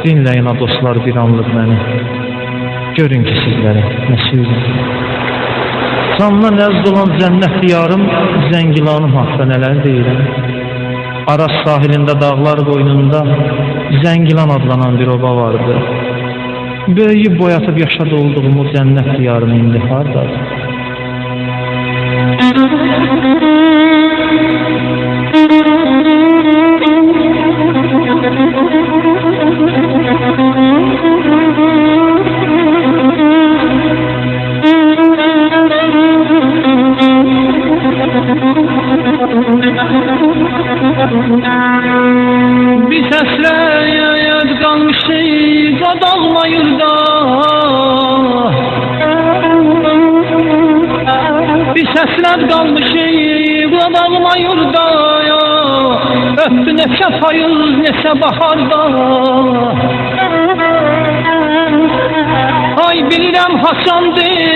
Dinləyin ha dostlar bir anlıq məni. Görün ki sizlərə nə söyləyim. Canla nəzd olan cənnət diyarım, Zəngilanım haqda nələr deyirəm. Aras sahilində dağlar boynunda Zəngilan adlanan bir oba vardı. Böyüyüb boyatıb yaşadı olduğumu cənnət diyarım indi hardadır? Bir səslə yad qalmışıq adağma yurda. Bir səslə qalmışıq adağma yurda. Öptü neçə payız neçə baharda. Ay bilirəm haçandır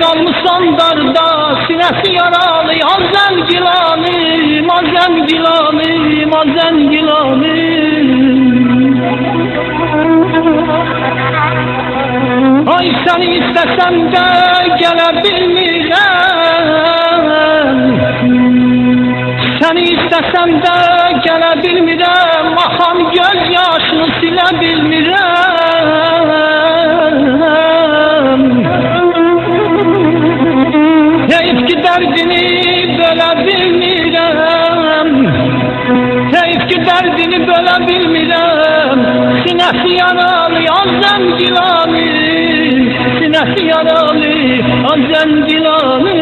qalmışsan darda. Sinəsi yaralı Zəngilanım, Zəngilanım, Zəngilanım. Ay səni istəsəm də gələ bilmirəm. Səni istəsəm də gələ bilmirəm. Axan göz yaşını silə bilmirəm. Heyf ki dərdini bölə bilmirəm. Heyf ki dərdini bölə bilmirəm. Sinəsi yaralı Zəngilanım, sinəsi yaralı Zəngilanım,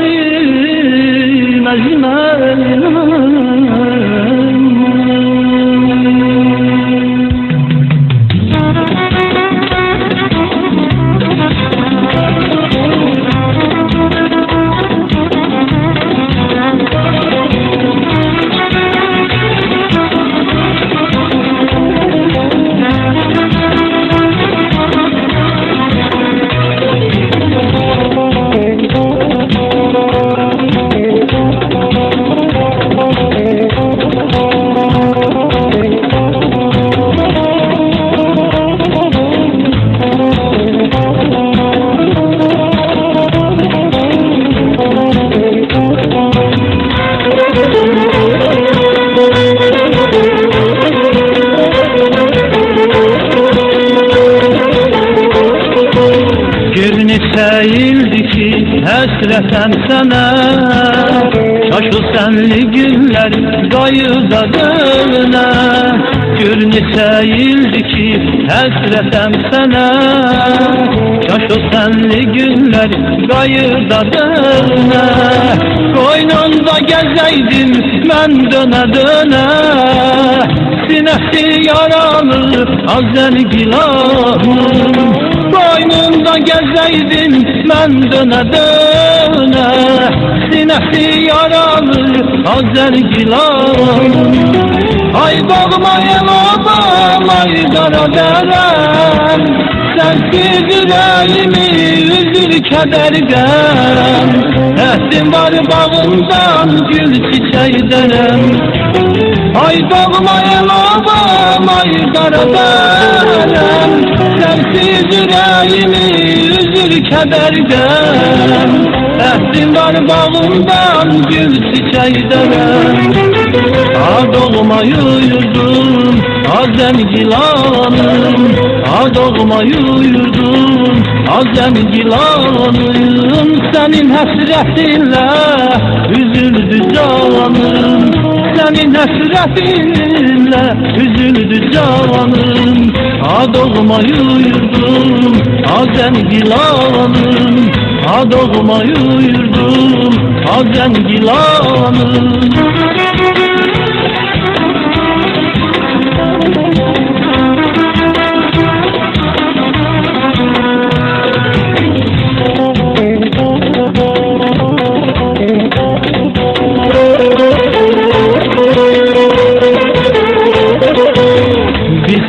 Seyildi ki həsrətən sənə. Şaşı sənli günlər qayıda dönə. Gör neçə ildi ki həsrətən sənə. Şaşı sənli günlər qayıda dönə. Qoynunda gəzəydim mən dönə dönə. Sinəsi yaralı Zəngilanım. Boynunda gəzəydim mən dönə dönə. Sinəsi yaralı Zəngilanım. Ay doğma elabam ay qara dərəm. Sənsiz ürəyimi üzür kədərdən. Əhdim var bağımdan gül çiçək dərəm. Ay doğma elabam ay qara dərəm. Sənsiz ürəyimi üzür kədərdən. Əhdim var bağımdan gül çiçək dərəm. Doğma yurdum Zəngilanım. Doğma yurdum Zəngilanım. Sənin həsrətinlə üzüldü canım. Sənin həsrətinlə üzüldü canım. Doğma yurdum Zəngilanım. Doğma yurdum Zəngilanım.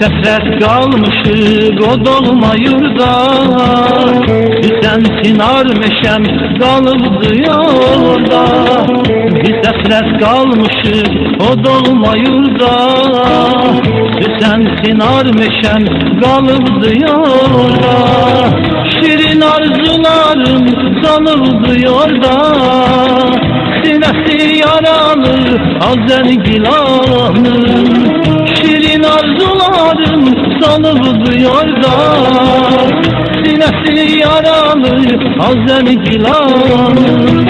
Səsrət qalmışıq o doğma yurda. Sensin armeşəm qalıbdı yolda. Biz səsrət qalmışıq o doğma yurda. sensin armeşem kalıbdı yolda. Şirin arzularım sanıldı yolda. Sinesi yaralı Azergilan'ın. Şirin arzularım sanıldı yolda. Sinesi yaralı Azergilan'ın.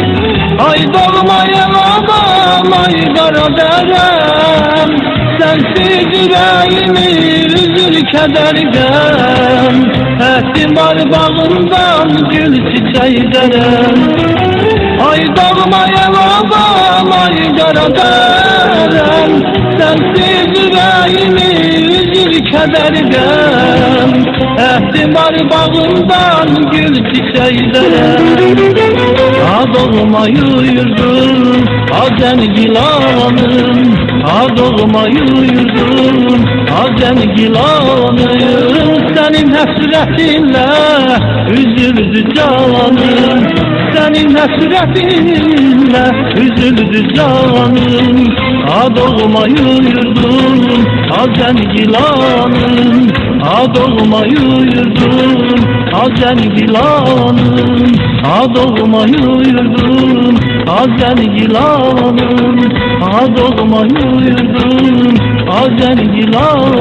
Ay dolmaya adam ay kara derem. Sensiz yüreğimi üzül kederden. Ehtimar bağından gül çiçeği derem. Ay dolmaya adam ay kara derem. Sensiz yüreğimi üzül kederden. Ehtimar bağından gül çiçeği derem. Doğmayı yurdum Azergilan'ım. Doğmayı yurdum Azergilan'ım. Senin hasretinle üzüldü canım. Senin hasretinle üzüldü canım. Doğmayı yurdum Azergilan'ım. Doğmayı yurdum Azergilan'ım. Doğmayı yurdum Azergilan'ım. Doğmayı yurdum Azergilan'ım.